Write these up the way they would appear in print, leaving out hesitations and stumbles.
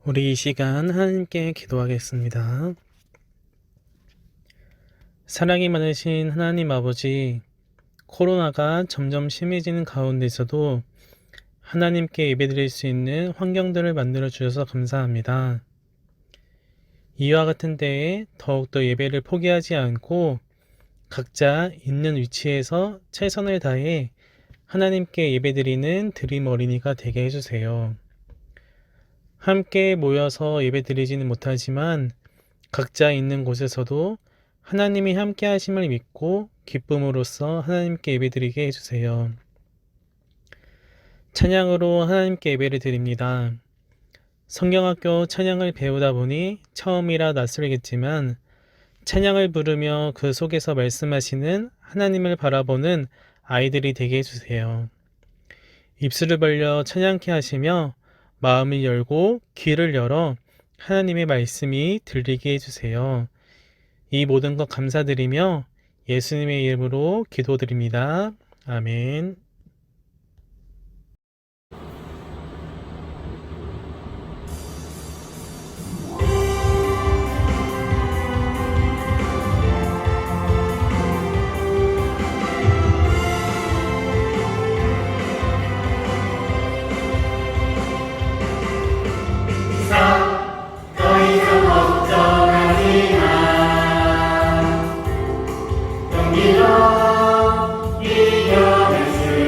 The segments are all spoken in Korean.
우리 이 시간 하나님께 기도하겠습니다. 사랑이 많으신 하나님 아버지, 코로나가 점점 심해지는 가운데서도 하나님께 예배드릴 수 있는 환경들을 만들어 주셔서 감사합니다. 이와 같은 때에 더욱더 예배를 포기하지 않고 각자 있는 위치에서 최선을 다해 하나님께 예배드리는 드림 어린이가 되게 해주세요. 함께 모여서 예배드리지는 못하지만 각자 있는 곳에서도 하나님이 함께 하심을 믿고 기쁨으로써 하나님께 예배드리게 해주세요. 찬양으로 하나님께 예배를 드립니다. 성경학교 찬양을 배우다 보니 처음이라 낯설겠지만 찬양을 부르며 그 속에서 말씀하시는 하나님을 바라보는 아이들이 되게 해주세요. 입술을 벌려 찬양케 하시며 마음을 열고 귀를 열어 하나님의 말씀이 들리게 해주세요. 이 모든 것 감사드리며 예수님의 이름으로 기도드립니다. 아멘. 이겨 이겨낼 수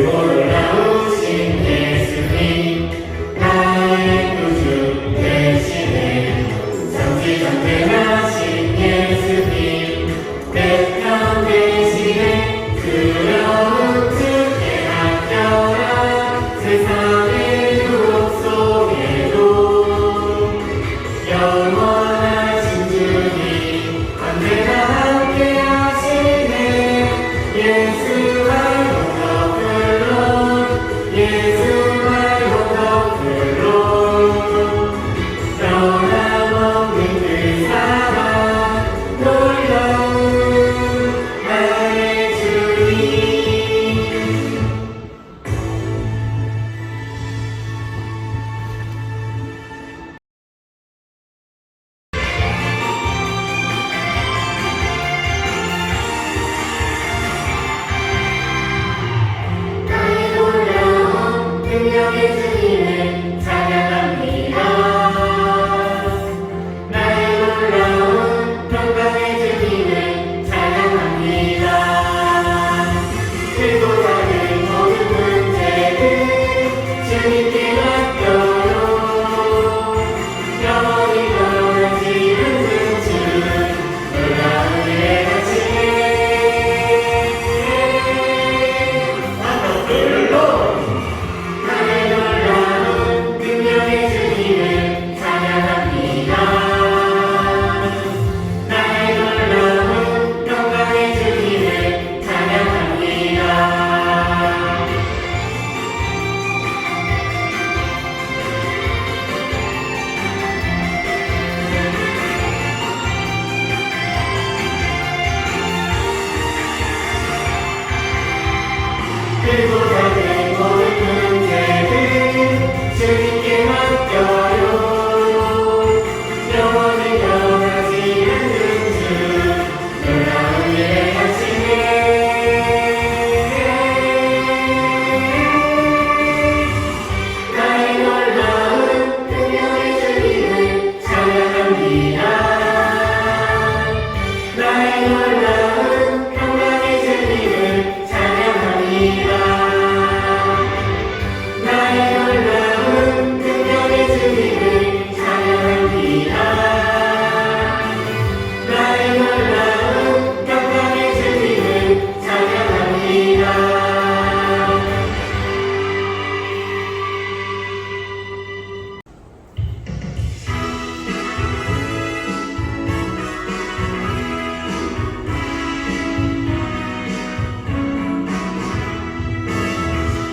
놀라우신 예수님 나의 구주 되시네 성지전능하신 예수님 내 편 되시네 두려움 주께 맡겨라 세상의 유혹 속에도 영원하신 주님 언제나 함께 하시네 예수와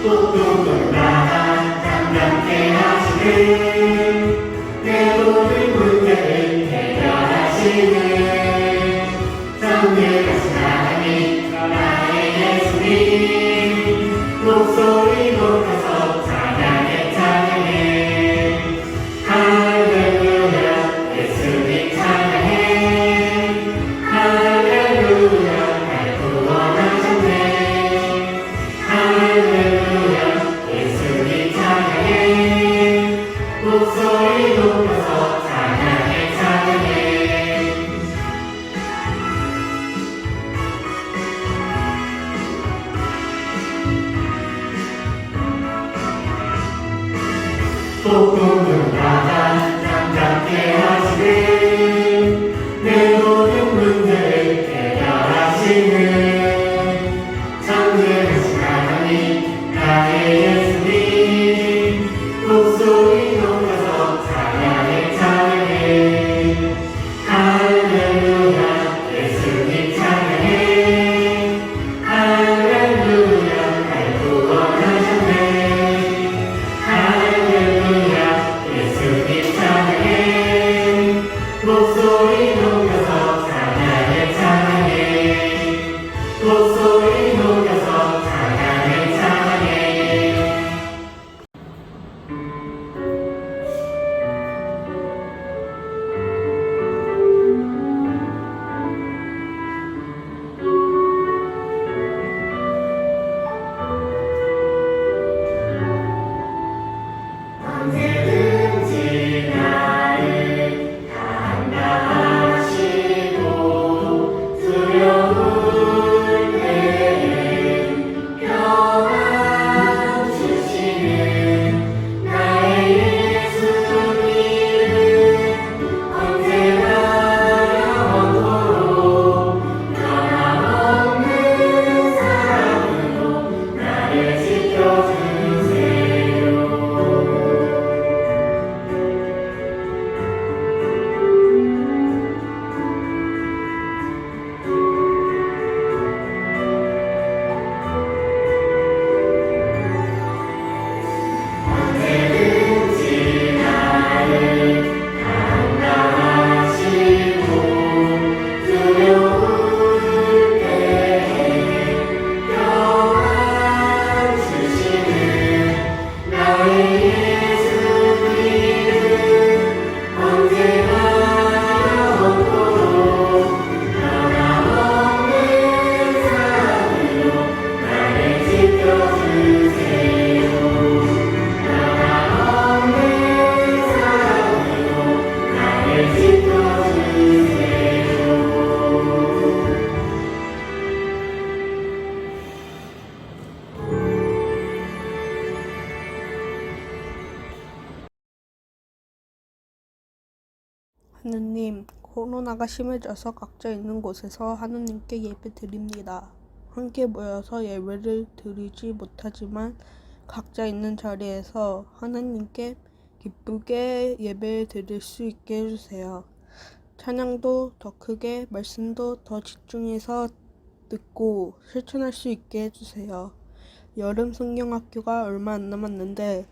똑똑한 나만 담담케 하시는 내 모든 문제를 해결하시는 성령하신 하나님 나의 예수님 목소리 높여서 찬양해 찬양해 할렐루야 예수님 찬양해 할렐루야 날 구원하셨네 할렐루야 예수님 찬양해 목소리 높여서 찬양해 찬양해 똑똑한 나만 잠잠케 하시는 내 모든 문제를 해결하시는 전능하신 하나님 나의 예수님 목소리 높여서 찬양해 찬양해 할렐루야 예수님 찬양해 할렐루야 날 구원하셨네 할렐루야 하느님, 코로나가 심해져서 각자 있는 곳에서 하느님께 예배 드립니다. 함께 모여서 예배를 드리지 못하지만 각자 있는 자리에서 하느님께 기쁘게 예배 드릴 수 있게 해주세요. 찬양도 더 크게, 말씀도 더 집중해서 듣고 실천할 수 있게 해주세요. 여름 성경학교가 얼마 안 남았는데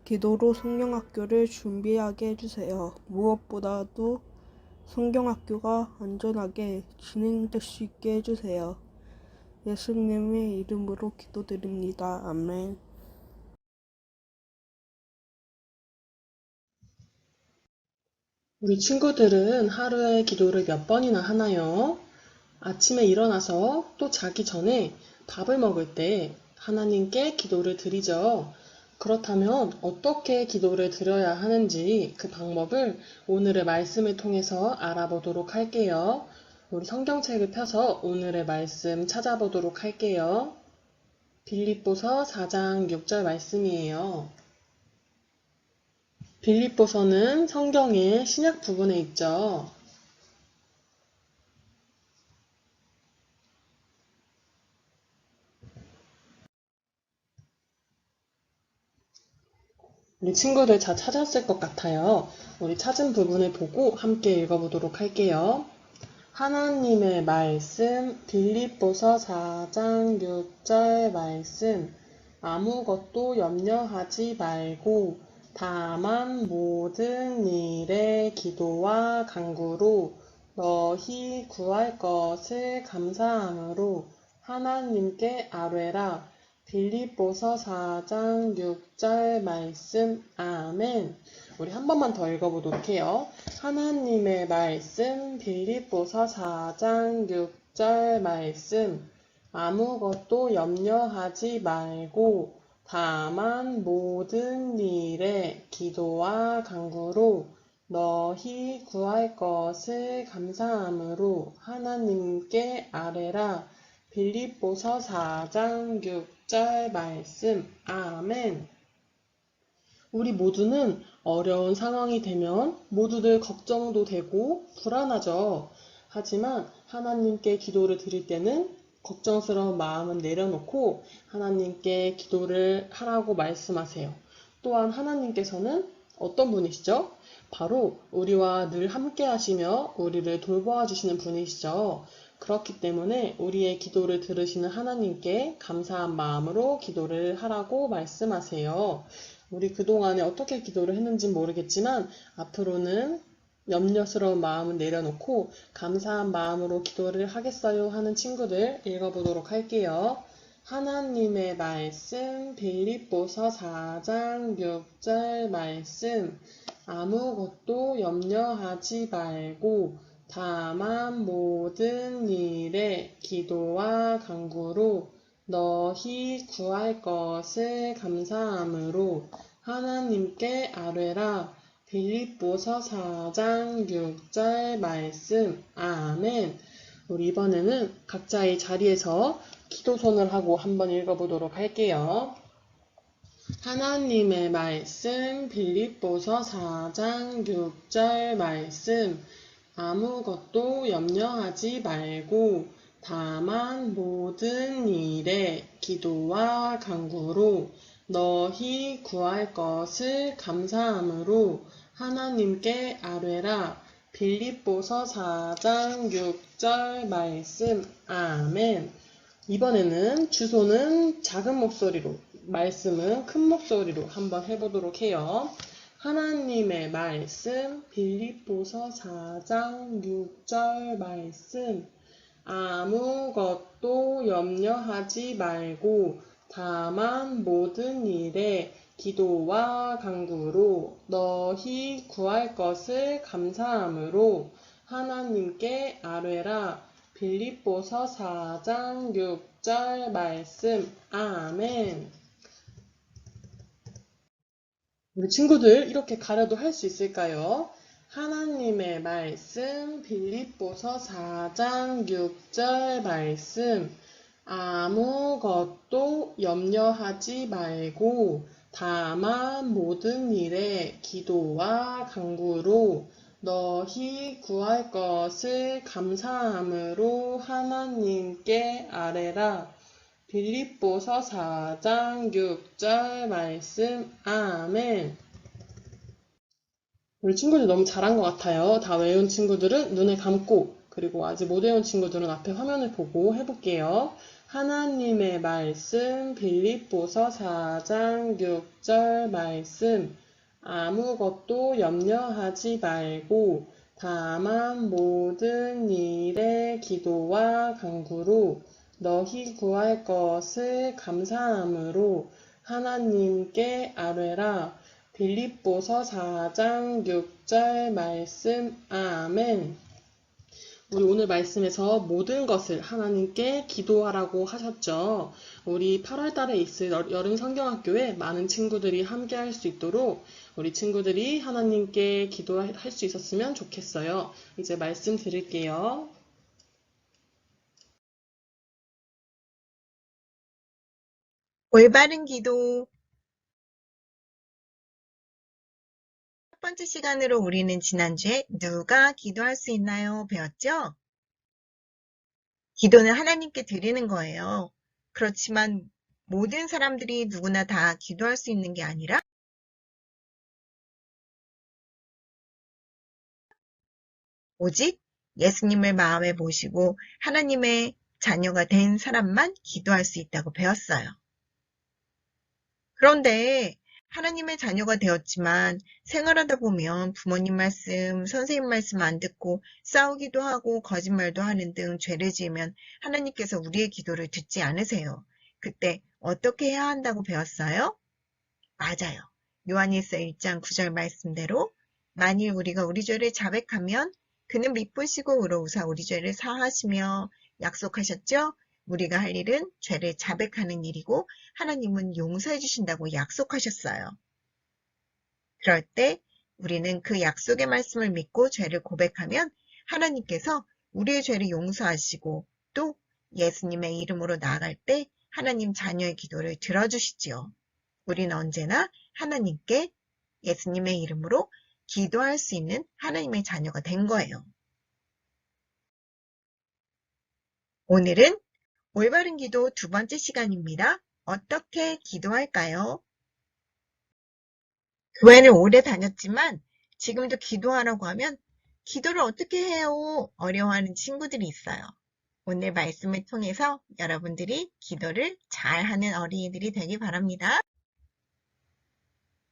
기도로 성경학교를 준비하게 해주세요. 무엇보다도 성경학교가 안전하게 진행될 수 있게 해주세요. 예수님의 이름으로 기도드립니다. 아멘. 우리 친구들은 하루에 기도를 몇 번이나 하나요? 아침에 일어나서 또 자기 전에 밥을 먹을 때 하나님께 기도를 드리죠. 그렇다면 어떻게 기도를 드려야 하는지 그 방법을 오늘의 말씀을 통해서 알아보도록 할게요. 우리 성경책을 펴서 오늘의 말씀 찾아보도록 할게요. 빌립보서 4장 6절 말씀이에요. 빌립보서는 성경의 신약 부분에 있죠. 우리 친구들 잘 찾았을 것 같아요. 우리 찾은 부분을 보고 함께 읽어보도록 할게요. 하나님의 말씀, 빌립보서 4장 6절 말씀. 아무것도 염려하지 말고 다만 모든 일에 기도와 간구로 너희 구할 것을 감사함으로 하나님께 아뢰라. 빌립보서 4장 6절 말씀. 아멘. 우리 한 번만 더 읽어보도록 해요. 하나님의 말씀, 빌립보서 4장 6절 말씀. 아무것도 염려하지 말고 다만 모든 일에 기도와 간구로 너희 구할 것을 감사함으로 하나님께 아뢰라. 빌립보서 4장 6절 말씀. 아멘. 우리 모두는 어려운 상황이 되면 모두들 걱정도 되고 불안하죠. 하지만 하나님께 기도를 드릴 때는 걱정스러운 마음은 내려놓고 하나님께 기도를 하라고 말씀하세요. 또한 하나님께서는 어떤 분이시죠? 바로 우리와 늘 함께 하시며 우리를 돌보아 주시는 분이시죠. 그렇기 때문에 우리의 기도를 들으시는 하나님께 감사한 마음으로 기도를 하라고 말씀하세요. 우리 그동안에 어떻게 기도를 했는지 모르겠지만 앞으로는 염려스러운 마음은 내려놓고 감사한 마음으로 기도를 하겠어요 하는 친구들 읽어보도록 할게요. 하나님의 말씀, 빌립보서 4장 6절 말씀. 아무것도 염려하지 말고 다만 모든 일에 기도와 간구로 너희 구할 것을 감사함으로 하나님께 아뢰라. 빌립보서 4장 6절 말씀. 아멘. 우리 이번에는 각자의 자리에서 기도손을 하고 한번 읽어보도록 할게요. 하나님의 말씀, 빌립보서 4장 6절 말씀. 아무것도 염려하지 말고 다만 모든 일에 기도와 간구로 너희 구할 것을 감사함으로 하나님께 아뢰라. 빌립보서 4장 6절 말씀. 아멘. 이번에는 주소는 작은 목소리로, 말씀은 큰 목소리로 한번 해보도록 해요. 하나님의 말씀, 빌립보서 4장 6절 말씀. 아무것도 염려하지 말고 다만 모든 일에 기도와 간구로 너희 구할 것을 감사함으로 하나님께 아뢰라. 빌립보서 4장 6절 말씀. 아멘. 우리 친구들 이렇게 가려도 할 수 있을까요? 하나님의 말씀, 빌립보서 4장 6절 말씀. 아무것도 염려하지 말고 다만 모든 일에 기도와 간구로 너희 구할 것을 감사함으로 하나님께 아뢰라. 빌립보서 4장 6절 말씀. 아멘. 우리 친구들 너무 잘한 것 같아요. 다 외운 친구들은 눈을 감고, 그리고 아직 못 외운 친구들은 앞에 화면을 보고 해볼게요. 하나님의 말씀, 빌립보서 4장 6절 말씀. 아무것도 염려하지 말고 다만 모든 일에 기도와 간구로 너희 구할 것을 감사함으로 하나님께 아뢰라. 빌립보서 4장 6절 말씀. 아멘. 우리 오늘 말씀에서 모든 것을 하나님께 기도하라고 하셨죠. 우리 8월 달에 있을 여름 성경학교에 많은 친구들이 함께 할 수 있도록 우리 친구들이 하나님께 기도할 수 있었으면 좋겠어요. 이제 말씀 드릴게요. 올바른 기도. 첫 번째 시간으로 우리는 지난주에 누가 기도할 수 있나요? 배웠죠? 기도는 하나님께 드리는 거예요. 그렇지만 모든 사람들이 누구나 다 기도할 수 있는 게 아니라 오직 예수님을 마음에 모시고 하나님의 자녀가 된 사람만 기도할 수 있다고 배웠어요. 그런데 하나님의 자녀가 되었지만 생활하다 보면 부모님 말씀, 선생님 말씀 안 듣고 싸우기도 하고 거짓말도 하는 등 죄를 지으면 하나님께서 우리의 기도를 듣지 않으세요. 그때 어떻게 해야 한다고 배웠어요? 맞아요. 요한일서 1장 9절 말씀대로 만일 우리가 우리 죄를 자백하면 그는 미쁘시고 의로우사 우리 죄를 사하시며 약속하셨죠? 우리가 할 일은 죄를 자백하는 일이고 하나님은 용서해 주신다고 약속하셨어요. 그럴 때 우리는 그 약속의 말씀을 믿고 죄를 고백하면 하나님께서 우리의 죄를 용서하시고 또 예수님의 이름으로 나아갈 때 하나님 자녀의 기도를 들어주시지요. 우리는 언제나 하나님께 예수님의 이름으로 기도할 수 있는 하나님의 자녀가 된 거예요. 오늘은 올바른 기도 두 번째 시간입니다. 어떻게 기도할까요? 교회를 오래 다녔지만 지금도 기도하라고 하면 기도를 어떻게 해요? 어려워하는 친구들이 있어요. 오늘 말씀을 통해서 여러분들이 기도를 잘하는 어린이들이 되길 바랍니다.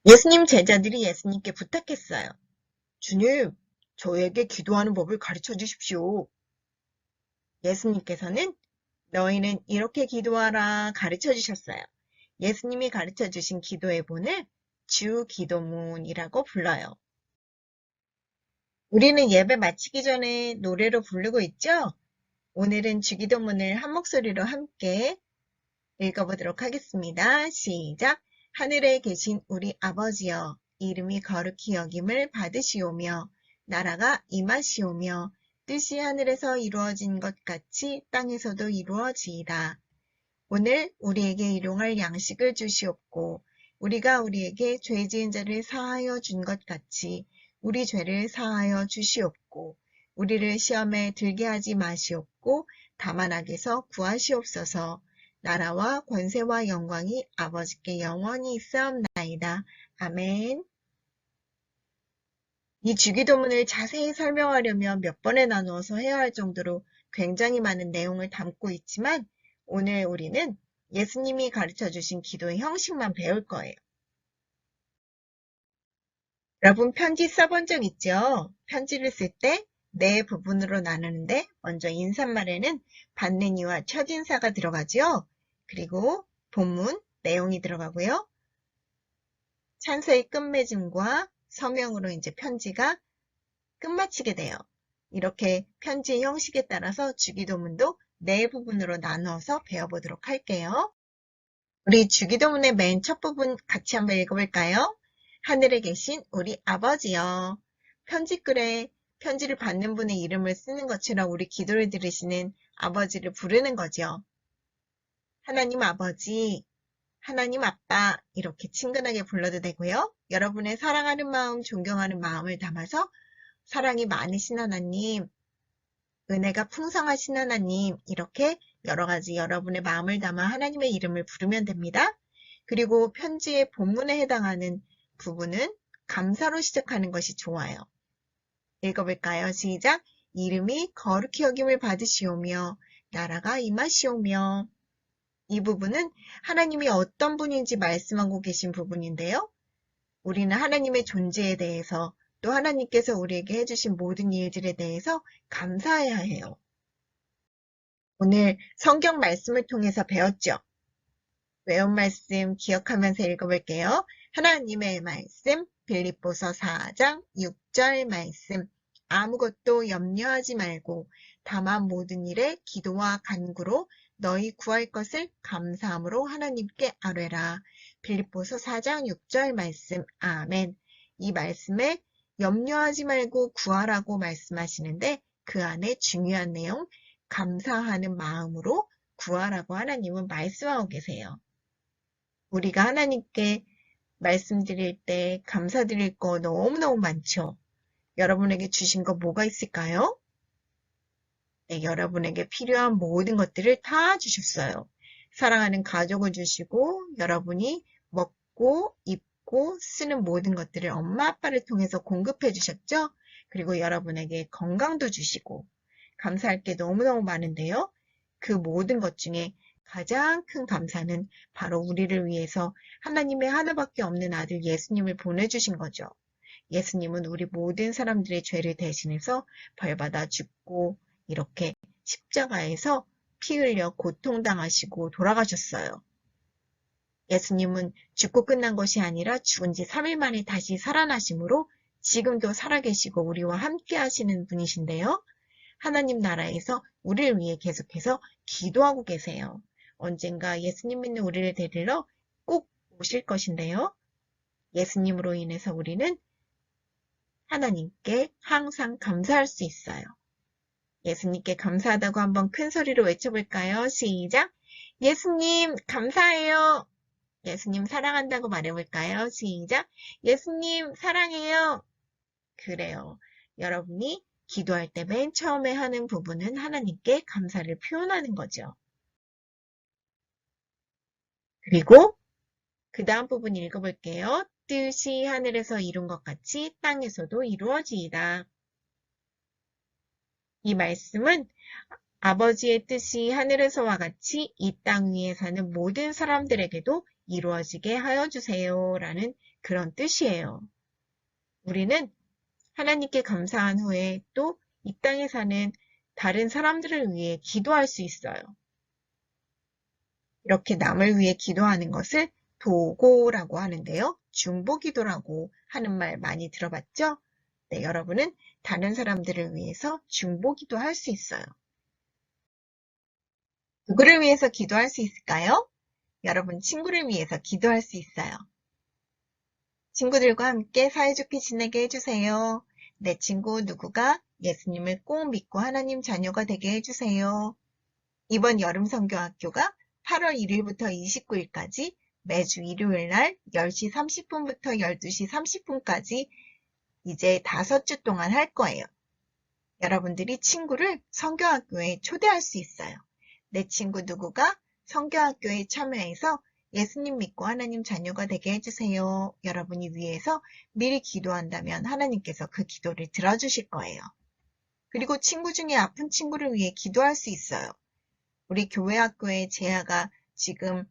예수님 제자들이 예수님께 부탁했어요. 주님, 저에게 기도하는 법을 가르쳐 주십시오. 예수님께서는 너희는 이렇게 기도하라 가르쳐 주셨어요. 예수님이 가르쳐 주신 기도의 본을 주기도문이라고 불러요. 우리는 예배 마치기 전에 노래로 부르고 있죠? 오늘은 주기도문을 한 목소리로 함께 읽어보도록 하겠습니다. 시작! 하늘에 계신 우리 아버지여, 이름이 거룩히 여김을 받으시오며 나라가 임하시오며 뜻이 하늘에서 이루어진 것 같이 땅에서도 이루어지이다. 오늘 우리에게 일용할 양식을 주시옵고 우리가 우리에게 죄 지은 자를 사하여 준 것 같이 우리 죄를 사하여 주시옵고 우리를 시험에 들게 하지 마시옵고 다만 악에서 구하시옵소서. 나라와 권세와 영광이 아버지께 영원히 있사옵나이다. 아멘. 이 주기도문을 자세히 설명하려면 몇 번에 나누어서 해야 할 정도로 굉장히 많은 내용을 담고 있지만 오늘 우리는 예수님이 가르쳐 주신 기도의 형식만 배울 거예요. 여러분 편지 써본 적 있죠? 편지를 쓸 때 네 부분으로 나누는데 먼저 인사말에는 받는 이와 첫인사가 들어가죠. 그리고 본문, 내용이 들어가고요. 찬서의 끝맺음과 서명으로 이제 편지가 끝마치게 돼요. 이렇게 편지의 형식에 따라서 주기도문도 네 부분으로 나누어서 배워보도록 할게요. 우리 주기도문의 맨 첫 부분 같이 한번 읽어볼까요? 하늘에 계신 우리 아버지여. 편지글에 편지를 받는 분의 이름을 쓰는 것처럼 우리 기도를 들으시는 아버지를 부르는 거죠. 하나님 아버지, 하나님 아빠 이렇게 친근하게 불러도 되고요. 여러분의 사랑하는 마음, 존경하는 마음을 담아서 사랑이 많으신 하나님, 은혜가 풍성하신 하나님, 이렇게 여러 가지 여러분의 마음을 담아 하나님의 이름을 부르면 됩니다. 그리고 편지의 본문에 해당하는 부분은 감사로 시작하는 것이 좋아요. 읽어볼까요? 시작! 이름이 거룩히 여김을 받으시오며 나라가 임하시오며. 이 부분은 하나님이 어떤 분인지 말씀하고 계신 부분인데요. 우리는 하나님의 존재에 대해서 또 하나님께서 우리에게 해주신 모든 일들에 대해서 감사해야 해요. 오늘 성경 말씀을 통해서 배웠죠. 외운 말씀 기억하면서 읽어볼게요. 하나님의 말씀 빌립보서 4장 6절 말씀. 아무것도 염려하지 말고 다만 모든 일에 기도와 간구로 너희 구할 것을 감사함으로 하나님께 아뢰라. 빌립보서 4장 6절 말씀. 아멘. 이 말씀에 염려하지 말고 구하라고 말씀하시는데 그 안에 중요한 내용, 감사하는 마음으로 구하라고 하나님은 말씀하고 계세요. 우리가 하나님께 말씀드릴 때 감사드릴 거 너무너무 많죠. 여러분에게 주신 거 뭐가 있을까요? 네, 여러분에게 필요한 모든 것들을 다 주셨어요. 사랑하는 가족을 주시고 여러분이 먹고 입고 쓰는 모든 것들을 엄마 아빠를 통해서 공급해 주셨죠? 그리고 여러분에게 건강도 주시고 감사할 게 너무너무 많은데요. 그 모든 것 중에 가장 큰 감사는 바로 우리를 위해서 하나님의 하나밖에 없는 아들 예수님을 보내주신 거죠. 예수님은 우리 모든 사람들의 죄를 대신해서 벌받아 죽고 이렇게 십자가에서 피 흘려 고통당하시고 돌아가셨어요. 예수님은 죽고 끝난 것이 아니라 죽은 지 3일 만에 다시 살아나심으로 지금도 살아계시고 우리와 함께 하시는 분이신데요. 하나님 나라에서 우리를 위해 계속해서 기도하고 계세요. 언젠가 예수님 믿는 우리를 데리러 꼭 오실 것인데요. 예수님으로 인해서 우리는 하나님께 항상 감사할 수 있어요. 예수님께 감사하다고 한번 큰 소리로 외쳐볼까요? 시작! 예수님 감사해요. 예수님 사랑한다고 말해볼까요? 시작! 예수님 사랑해요. 그래요. 여러분이 기도할 때 맨 처음에 하는 부분은 하나님께 감사를 표현하는 거죠. 그리고 그 다음 부분 읽어볼게요. 뜻이 하늘에서 이룬 것 같이 땅에서도 이루어지이다. 이 말씀은 아버지의 뜻이 하늘에서와 같이 이 땅 위에 사는 모든 사람들에게도 이루어지게 하여 주세요. 라는 그런 뜻이에요. 우리는 하나님께 감사한 후에 또 이 땅에 사는 다른 사람들을 위해 기도할 수 있어요. 이렇게 남을 위해 기도하는 것을 도고라고 하는데요. 중보기도라고 하는 말 많이 들어봤죠? 네, 여러분은 다른 사람들을 위해서 중보기도 할 수 있어요. 누구를 위해서 기도할 수 있을까요? 여러분 친구를 위해서 기도할 수 있어요. 친구들과 함께 사이좋게 지내게 해주세요. 내 친구 누구가 예수님을 꼭 믿고 하나님 자녀가 되게 해주세요. 이번 여름 선교학교가 8월 1일부터 29일까지 매주 일요일 날 10시 30분부터 12시 30분까지 이제 5주 동안 할 거예요. 여러분들이 친구를 선교학교에 초대할 수 있어요. 내 친구 누구가 선교학교에 참여해서 예수님 믿고 하나님 자녀가 되게 해주세요. 여러분이 위해서 미리 기도한다면 하나님께서 그 기도를 들어주실 거예요. 그리고 친구 중에 아픈 친구를 위해 기도할 수 있어요. 우리 교회 학교의 재아가 지금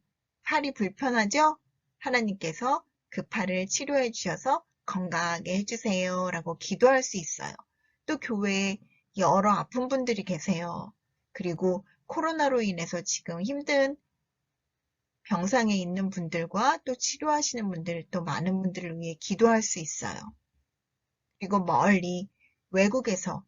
팔이 불편하죠? 하나님께서 그 팔을 치료해 주셔서 건강하게 해주세요. 라고 기도할 수 있어요. 또 교회에 여러 아픈 분들이 계세요. 그리고 코로나로 인해서 지금 힘든 병상에 있는 분들과 또 치료하시는 분들, 또 많은 분들을 위해 기도할 수 있어요. 그리고 멀리 외국에서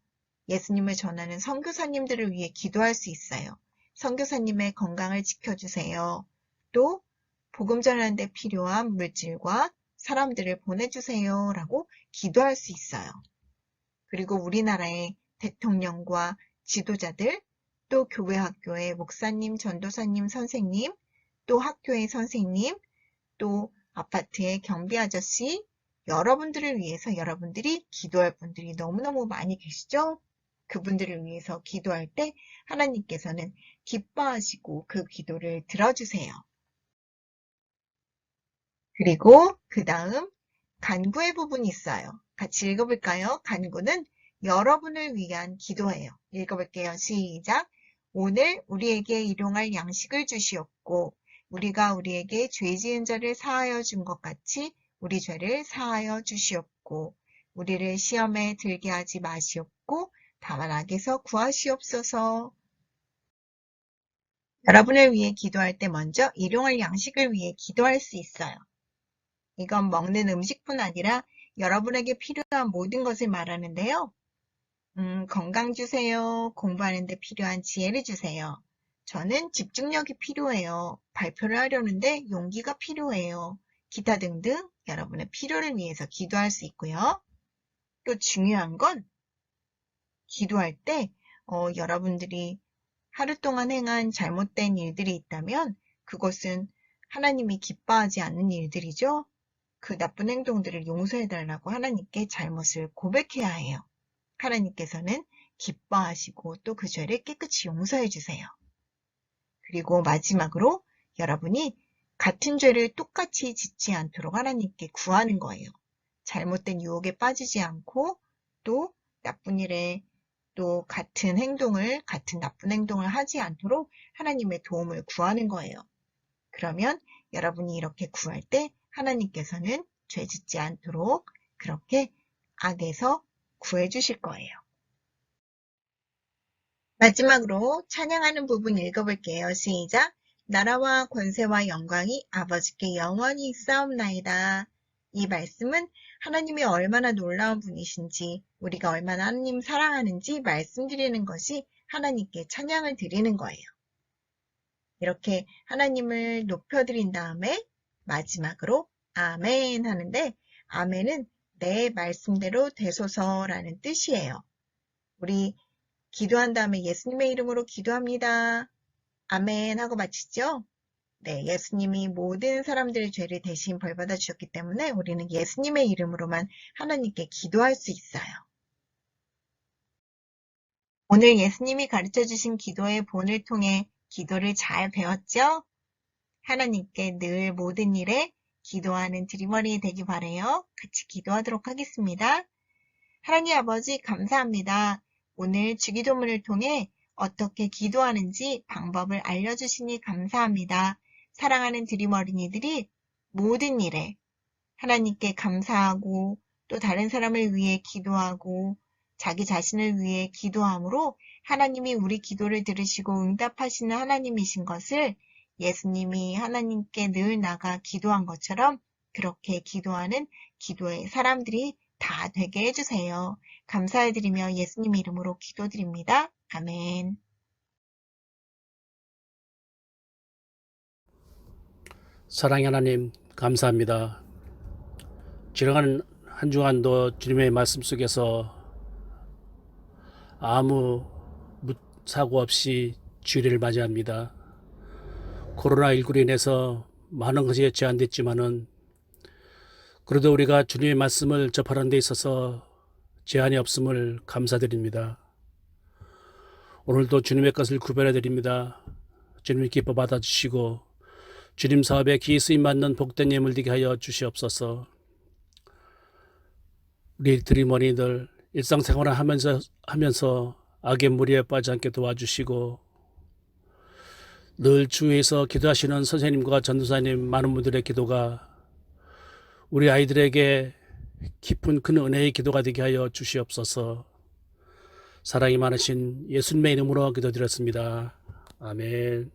예수님을 전하는 선교사님들을 위해 기도할 수 있어요. 선교사님의 건강을 지켜주세요. 또 복음 전하는 데 필요한 물질과 사람들을 보내주세요. 라고 기도할 수 있어요. 그리고 우리나라의 대통령과 지도자들, 또 교회 학교의 목사님, 전도사님, 선생님, 또 학교의 선생님, 또 아파트의 경비 아저씨, 여러분들을 위해서 여러분들이 기도할 분들이 너무너무 많이 계시죠? 그분들을 위해서 기도할 때 하나님께서는 기뻐하시고 그 기도를 들어주세요. 그리고 그 다음 간구의 부분이 있어요. 같이 읽어볼까요? 간구는 여러분을 위한 기도예요. 읽어볼게요. 시작. 오늘 우리에게 일용할 양식을 주시옵고 우리가 우리에게 죄 지은 자를 사하여 준 것 같이 우리 죄를 사하여 주시옵고 우리를 시험에 들게 하지 마시옵고 다만 악에서 구하시옵소서. 여러분을 위해 기도할 때 먼저 일용할 양식을 위해 기도할 수 있어요. 이건 먹는 음식뿐 아니라 여러분에게 필요한 모든 것을 말하는데요. 건강 주세요. 공부하는데 필요한 지혜를 주세요. 저는 집중력이 필요해요. 발표를 하려는데 용기가 필요해요. 기타 등등 여러분의 필요를 위해서 기도할 수 있고요. 또 중요한 건 기도할 때 여러분들이 하루 동안 행한 잘못된 일들이 있다면 그것은 하나님이 기뻐하지 않는 일들이죠. 그 나쁜 행동들을 용서해달라고 하나님께 잘못을 고백해야 해요. 하나님께서는 기뻐하시고 또 그 죄를 깨끗이 용서해 주세요. 그리고 마지막으로 여러분이 같은 죄를 똑같이 짓지 않도록 하나님께 구하는 거예요. 잘못된 유혹에 빠지지 않고 또 나쁜 일에 또 같은 나쁜 행동을 하지 않도록 하나님의 도움을 구하는 거예요. 그러면 여러분이 이렇게 구할 때 하나님께서는 죄 짓지 않도록 그렇게 악에서 구해 주실 거예요. 마지막으로 찬양하는 부분 읽어볼게요. 시작. 나라와 권세와 영광이 아버지께 영원히 있사옵나이다. 이 말씀은 하나님이 얼마나 놀라운 분이신지 우리가 얼마나 하나님 사랑하는지 말씀드리는 것이 하나님께 찬양을 드리는 거예요. 이렇게 하나님을 높여드린 다음에 마지막으로 아멘 하는데 아멘은 내 말씀대로 되소서라는 뜻이에요. 우리 기도한 다음에 예수님의 이름으로 기도합니다. 아멘 하고 마치죠? 네, 예수님이 모든 사람들의 죄를 대신 벌받아 주셨기 때문에 우리는 예수님의 이름으로만 하나님께 기도할 수 있어요. 오늘 예수님이 가르쳐 주신 기도의 본을 통해 기도를 잘 배웠죠? 하나님께 늘 모든 일에 기도하는 드리머리 되기 바라요. 같이 기도하도록 하겠습니다. 하나님 아버지 감사합니다. 오늘 주기도문을 통해 어떻게 기도하는지 방법을 알려주시니 감사합니다. 사랑하는 드림 어린이들이 모든 일에 하나님께 감사하고 또 다른 사람을 위해 기도하고 자기 자신을 위해 기도함으로 하나님이 우리 기도를 들으시고 응답하시는 하나님이신 것을 예수님이 하나님께 늘 나가 기도한 것처럼 그렇게 기도하는 기도의 사람들이 다 되게 해주세요. 감사해드리며 예수님 이름으로 기도드립니다. 아멘. 사랑의 하나님 감사합니다. 지나가는 한 주간도 주님의 말씀 속에서 아무 사고 없이 주일을 맞이합니다. 코로나19로 인해서 많은 것이 제한됐지만은 그래도 우리가 주님의 말씀을 접하는 데 있어서 제한이 없음을 감사드립니다. 오늘도 주님의 것을 구별해 드립니다. 주님 기뻐 받아주시고 주님 사업에 기이 쓰임 받는 복된 예물 되게 하여 주시옵소서. 우리 드리머니들 일상생활을 하면서 악의 무리에 빠지지 않게 도와주시고 늘 주위에서 기도하시는 선생님과 전도사님 많은 분들의 기도가 우리 아이들에게 깊은 큰 은혜의 기도가 되게 하여 주시옵소서. 사랑이 많으신 예수님의 이름으로 기도드렸습니다. 아멘.